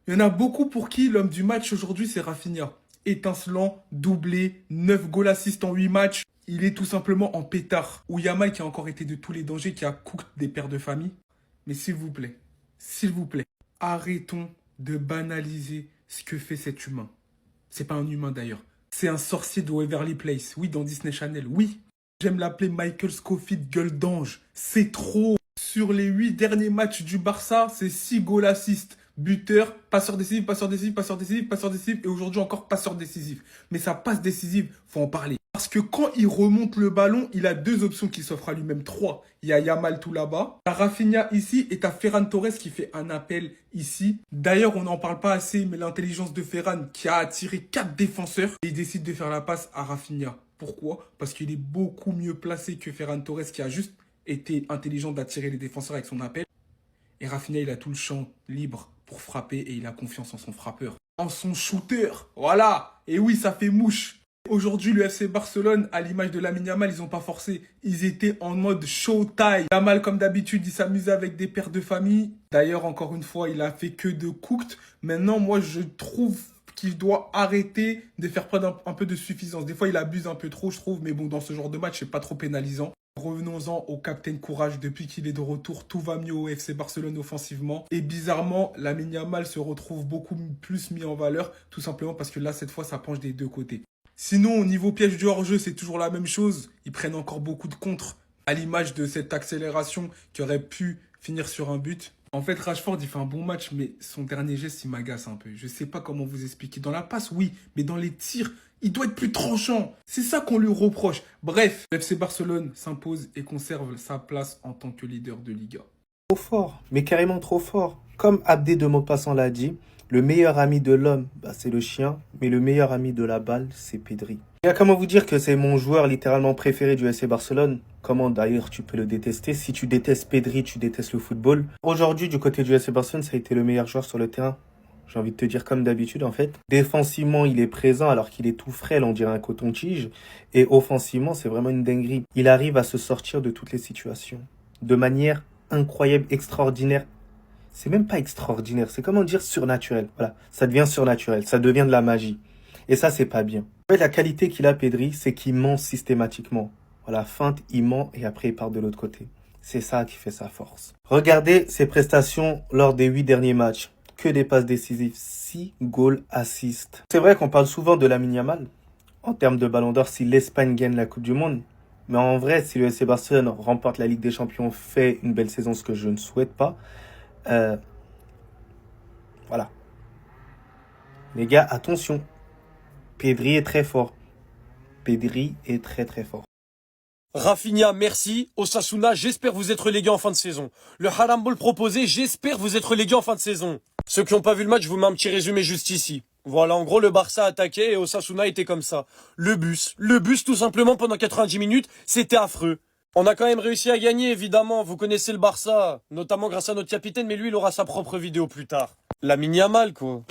Il y en a beaucoup pour qui l'homme du match aujourd'hui, c'est Rafinha. Étincelant, doublé, 9 goals assists en 8 matchs. Il est tout simplement en pétard. Ou Yamal qui a encore été de tous les dangers, qui a cooked des pères de famille. Mais s'il vous plaît, arrêtons de banaliser ce que fait cet humain. C'est pas un humain d'ailleurs. C'est un sorcier de Waverly Place. Oui, dans Disney Channel. Oui. J'aime l'appeler Michael Scofield, gueule d'ange. C'est trop. Sur les 8 derniers matchs du Barça, c'est 6 goals assists. Buteur, passeur décisif, passeur décisif, passeur décisif, passeur décisif et aujourd'hui encore passeur décisif. Mais sa passe décisive, faut en parler. Parce que quand il remonte le ballon, il a deux options qui s'offrent à lui-même. Trois. Il y a Yamal tout là-bas. T'as Rafinha ici et t'as Ferran Torres qui fait un appel ici. D'ailleurs, on n'en parle pas assez, mais l'intelligence de Ferran qui a attiré 4 défenseurs et il décide de faire la passe à Rafinha. Pourquoi? Parce qu'il est beaucoup mieux placé que Ferran Torres qui a juste été intelligent d'attirer les défenseurs avec son appel. Et Rafinha, il a tout le champ libre pour frapper et il a confiance en son frappeur. En son shooter. Voilà. Et oui, ça fait mouche. Aujourd'hui, le FC Barcelone, à l'image de Lamine Yamal, ils n'ont pas forcé. Ils étaient en mode showtime. Yamal, comme d'habitude, il s'amusait avec des pères de famille. D'ailleurs, encore une fois, il a fait que de cooked. Maintenant, moi, je trouve qu'il doit arrêter de faire preuve d'un peu de suffisance. Des fois, il abuse un peu trop, je trouve. Mais bon, dans ce genre de match, c'est pas trop pénalisant. Revenons-en au Captain Courage. Depuis qu'il est de retour, tout va mieux au FC Barcelone offensivement. Et bizarrement, Lamine Yamal se retrouve beaucoup plus mis en valeur. Tout simplement parce que là, cette fois, ça penche des deux côtés. Sinon, au niveau piège du hors-jeu, c'est toujours la même chose. Ils prennent encore beaucoup de contres, à l'image de cette accélération qui aurait pu finir sur un but. En fait, Rashford, il fait un bon match, mais son dernier geste, il m'agace un peu. Je sais pas comment vous expliquer. Dans la passe, oui, mais dans les tirs, il doit être plus tranchant. C'est ça qu'on lui reproche. Bref, le FC Barcelone s'impose et conserve sa place en tant que leader de Liga. Trop fort, mais carrément trop fort. Comme Abdé de Maupassant l'a dit, le meilleur ami de l'homme, c'est le chien, mais le meilleur ami de la balle, c'est Pedri. Et comment vous dire que c'est mon joueur littéralement préféré du FC Barcelone? Comment d'ailleurs tu peux le détester? Si tu détestes Pedri, tu détestes le football. Aujourd'hui, du côté du FC Barcelone, ça a été le meilleur joueur sur le terrain. J'ai envie de te dire comme d'habitude en fait. Défensivement, il est présent alors qu'il est tout frêle, on dirait un coton-tige. Et offensivement, c'est vraiment une dinguerie. Il arrive à se sortir de toutes les situations. De manière incroyable, extraordinaire. C'est même pas extraordinaire, c'est comment dire surnaturel. Voilà, ça devient surnaturel, ça devient de la magie. Et ça, c'est pas bien. En fait, la qualité qu'il a, Pedri, c'est qu'il ment systématiquement. Voilà, feinte, il ment et après il part de l'autre côté. C'est ça qui fait sa force. Regardez ses prestations lors des 8 derniers matchs. Que des passes décisives, 6 goals assists. C'est vrai qu'on parle souvent de Lamine Yamal en termes de Ballon d'Or si l'Espagne gagne la Coupe du Monde. Mais en vrai, si le FC Barcelone remporte la Ligue des Champions, fait une belle saison, ce que je ne souhaite pas, voilà. Les gars, attention. Pedri est très fort. Pedri est très très fort. Rafinha, merci. Osasuna, j'espère vous être relégué en fin de saison. Le Haram Ball proposé, j'espère vous être relégué en fin de saison. Ceux qui n'ont pas vu le match, je vous mets un petit résumé juste ici. Voilà, en gros, le Barça attaquait et Osasuna était comme ça. Le bus tout simplement pendant 90 minutes, c'était affreux. On a quand même réussi à gagner, évidemment. Vous connaissez le Barça, notamment grâce à notre capitaine, mais lui, il aura sa propre vidéo plus tard. Lamine Yamal, quoi.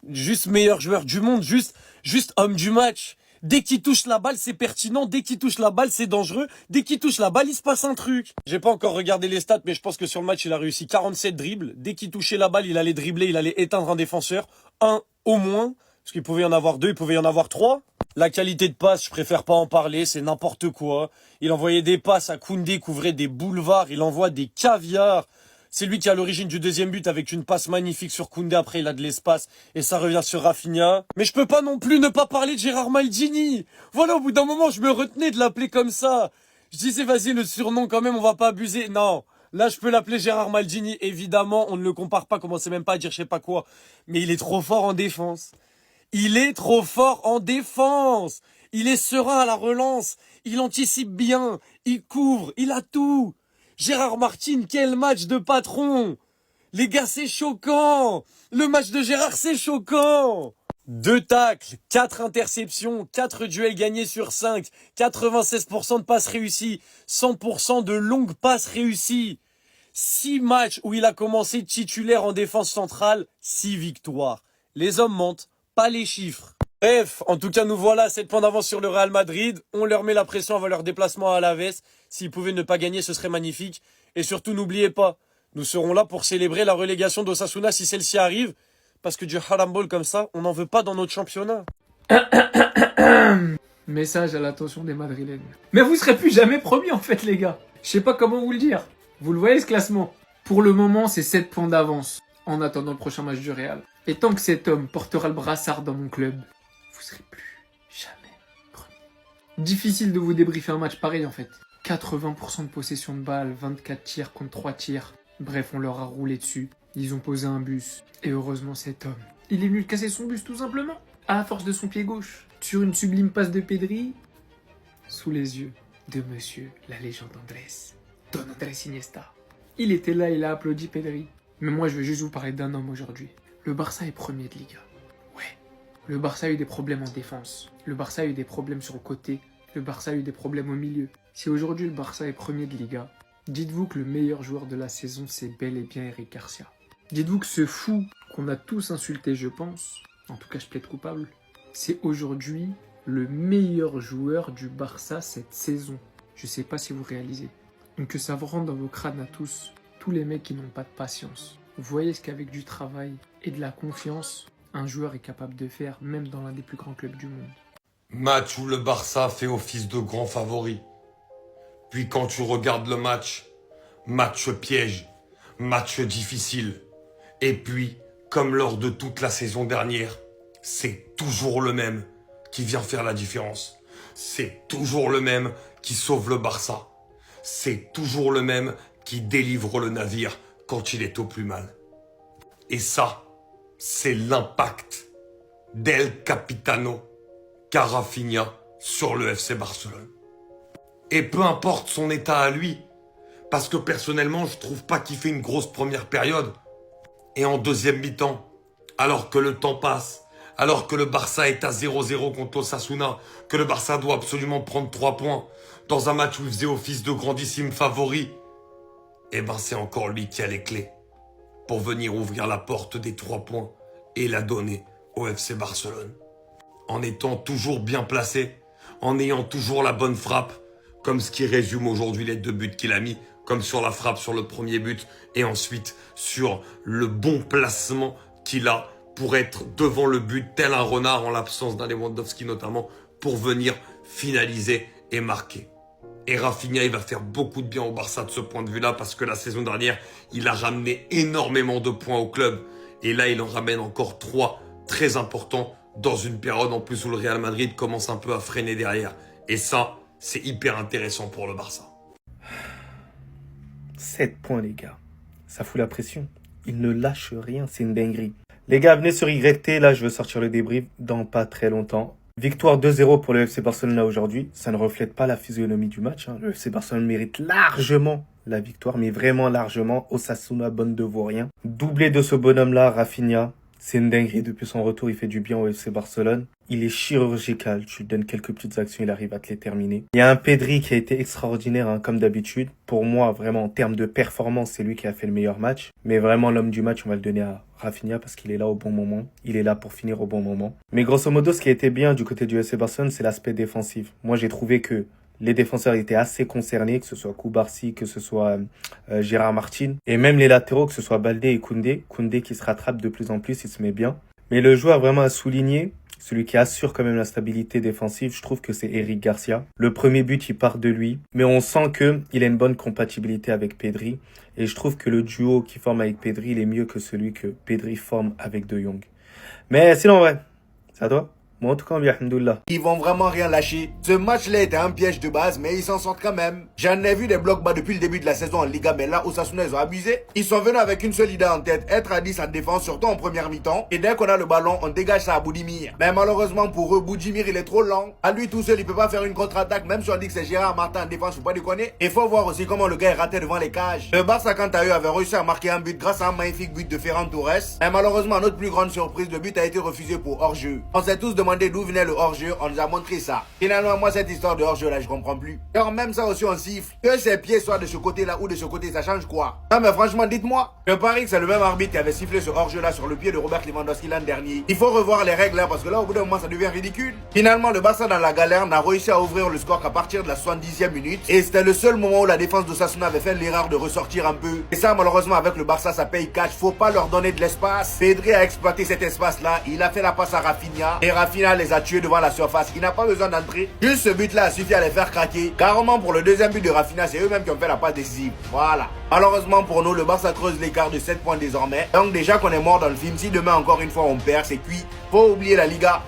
Juste meilleur joueur du monde, juste homme du match. Dès qu'il touche la balle, c'est pertinent. Dès qu'il touche la balle, c'est dangereux. Dès qu'il touche la balle, il se passe un truc. J'ai pas encore regardé les stats, mais je pense que sur le match, il a réussi 47 dribbles. Dès qu'il touchait la balle, il allait dribbler, il allait éteindre un défenseur. Un au moins. Parce qu'il pouvait y en avoir 2, il pouvait y en avoir 3. La qualité de passe, je préfère pas en parler, c'est n'importe quoi. Il envoyait des passes à Koundé, couvrait des boulevards, il envoie des caviars. C'est lui qui est à l'origine du deuxième but avec une passe magnifique sur Koundé. Après, il a de l'espace et ça revient sur Rafinha. Mais je peux pas non plus ne pas parler de Gérard Maldini. Voilà, au bout d'un moment, je me retenais de l'appeler comme ça. Je disais, vas-y, le surnom quand même, on va pas abuser. Non, là, je peux l'appeler Gérard Maldini. Évidemment, on ne le compare pas, commencez même pas à dire je sais pas quoi. Mais il est trop fort en défense. Il est trop fort en défense. Il est serein à la relance. Il anticipe bien. Il couvre. Il a tout. Gérard Martin, quel match de patron! Les gars, c'est choquant! Le match de Gérard, c'est choquant! 2 tacles, 4 interceptions, 4 duels gagnés sur 5, 96% de passes réussies, 100% de longues passes réussies. 6 matchs où il a commencé titulaire en défense centrale, 6 victoires. Les hommes mentent, pas les chiffres. Bref, en tout cas, nous voilà à 7 points d'avance sur le Real Madrid. On leur met la pression avant leur déplacement à Alavés. S'ils pouvaient ne pas gagner, ce serait magnifique. Et surtout, n'oubliez pas, nous serons là pour célébrer la relégation d'Osasuna si celle-ci arrive. parce que du haram ball comme ça, on n'en veut pas dans notre championnat. Message à l'attention des Madrilènes. Mais vous serez plus jamais premier en fait les gars. Je sais pas comment vous le dire. Vous le voyez ce classement? Pour le moment c'est 7 points d'avance en attendant le prochain match du Real. Et tant que cet homme portera le brassard dans mon club, vous serez plus jamais premier. Difficile de vous débriefer un match pareil en fait. 80% de possession de balle, 24 tirs contre 3 tirs. Bref, on leur a roulé dessus. Ils ont posé un bus. Et heureusement cet homme, il est venu casser son bus tout simplement. À la force de son pied gauche. Sur une sublime passe de Pedri. Sous les yeux de monsieur la légende Andrés. Don Andrés Iniesta. Il était là, il a applaudi Pedri. Mais moi je veux juste vous parler d'un homme aujourd'hui. Le Barça est premier de Liga. Ouais. Le Barça a eu des problèmes en défense. Le Barça a eu des problèmes sur le côté. Le Barça a eu des problèmes au milieu. Si aujourd'hui le Barça est premier de Liga, dites-vous que le meilleur joueur de la saison c'est bel et bien Eric Garcia. Dites-vous que ce fou qu'on a tous insulté je pense, en tout cas je plaide coupable, c'est aujourd'hui le meilleur joueur du Barça cette saison. Je sais pas si vous réalisez. Donc que ça vous rentre dans vos crânes à tous les mecs qui n'ont pas de patience. Vous voyez ce qu'avec du travail et de la confiance, un joueur est capable de faire même dans l'un des plus grands clubs du monde. Match où le Barça fait office de grand favori. Puis quand tu regardes le match piège, match difficile. Et puis, comme lors de toute la saison dernière, c'est toujours le même qui vient faire la différence. C'est toujours le même qui sauve le Barça. C'est toujours le même qui délivre le navire quand il est au plus mal. Et ça, c'est l'impact d'El Capitano Rafinha sur le FC Barcelone. Et peu importe son état à lui, parce que personnellement, je trouve pas qu'il fait une grosse première période. Et en deuxième mi-temps, alors que le temps passe, alors que le Barça est à 0-0 contre Osasuna, que le Barça doit absolument prendre 3 points dans un match où il faisait office de grandissime favori, eh ben c'est encore lui qui a les clés pour venir ouvrir la porte des 3 points et la donner au FC Barcelone. En étant toujours bien placé, en ayant toujours la bonne frappe, comme ce qui résume aujourd'hui les 2 buts qu'il a mis, comme sur la frappe sur le premier but, et ensuite sur le bon placement qu'il a pour être devant le but, tel un renard en l'absence d'un Lewandowski notamment, pour venir finaliser et marquer. Et Rafinha, il va faire beaucoup de bien au Barça de ce point de vue-là, parce que la saison dernière, il a ramené énormément de points au club. Et là, il en ramène encore 3 très importants dans une période en plus où le Real Madrid commence un peu à freiner derrière. Et ça, c'est hyper intéressant pour le Barça. 7 points les gars. Ça fout la pression. Il ne lâche rien, c'est une dinguerie. Les gars, venez sur YT, là je veux sortir le débrief dans pas très longtemps. Victoire 2-0 pour le FC Barcelone là aujourd'hui. Ça ne reflète pas la physionomie du match. Le FC Barcelone mérite largement la victoire, mais vraiment largement. Osasuna, bonne de vaurien. Doublé de ce bonhomme-là, Rafinha. C'est une dinguerie. Depuis son retour, il fait du bien au FC Barcelone. Il est chirurgical. Tu lui donnes quelques petites actions, il arrive à te les terminer. Il y a un Pedri qui a été extraordinaire, comme d'habitude. Pour moi, vraiment, en termes de performance, c'est lui qui a fait le meilleur match. Mais vraiment, l'homme du match, on va le donner à Rafinha parce qu'il est là au bon moment. Il est là pour finir au bon moment. Mais grosso modo, ce qui a été bien du côté du FC Barcelone, c'est l'aspect défensif. Moi, j'ai trouvé que les défenseurs étaient assez concernés, que ce soit Koubarsi, que ce soit Gérard Martin. Et même les latéraux, que ce soit Baldé et Koundé. Koundé qui se rattrape de plus en plus, il se met bien. Mais le joueur vraiment à souligner, celui qui assure quand même la stabilité défensive, je trouve que c'est Eric Garcia. Le premier but, il part de lui. Mais on sent qu'il a une bonne compatibilité avec Pedri. Et je trouve que le duo qu'il forme avec Pedri, il est mieux que celui que Pedri forme avec De Jong. Mais sinon, ouais, c'est à toi. Moi, en tout cas, alhamdoulilah. Ils vont vraiment rien lâcher. Ce match-là était un piège de base, mais ils s'en sortent quand même. J'en ai vu des blocs bas depuis le début de la saison en Liga, mais là, Osasuna, ils ont abusé. Ils sont venus avec une seule idée en tête, être à 10 en défense, surtout en première mi-temps. Et dès qu'on a le ballon, on dégage ça à Boudimir. Mais malheureusement pour eux, Boudimir, il est trop lent. À lui tout seul, il peut pas faire une contre-attaque, même si on dit que c'est Gérard Martin en défense, faut pas déconner. Il faut voir aussi comment le gars est raté devant les cages. Le Barça, quant à eux, avait réussi à marquer un but grâce à un magnifique but de Ferran Torres. Mais malheureusement, notre plus grande surprise, le but a été refusé pour hors-jeu. On s'est tous demandé demandé d'où venait le hors-jeu, on nous a montré ça. Finalement, moi, cette histoire de hors-jeu là, je comprends plus. Car même ça aussi, on siffle. Que ses pieds soient de ce côté-là ou de ce côté, ça change quoi? Non, mais franchement, dites-moi. Je parie que c'est le même arbitre qui avait sifflé ce hors-jeu là sur le pied de Robert Lewandowski l'an dernier. Il faut revoir les règles là, parce que là, au bout d'un moment, ça devient ridicule. Finalement, le Barça dans la galère n'a réussi à ouvrir le score qu'à partir de la 70e minute. Et c'était le seul moment où la défense d'Osasuna avait fait l'erreur de ressortir un peu. Et ça, malheureusement, avec le Barça, ça paye cash. Faut pas leur donner de l'espace. Pedri a exploité cet espace là. Il a fait la passe à Rafinha. Et Rafinha les a tués devant la surface. Il n'a pas besoin d'entrer. Juste ce but là a suffi à les faire craquer. Carrément, pour le deuxième but de Rafinha, c'est eux-mêmes qui ont fait la passe décisive. Voilà. Malheureusement pour nous, le Barça creuse l'écart de 7 points désormais. Donc déjà qu'on est mort dans le film, si demain encore une fois on perd, c'est cuit. Faut oublier la Liga.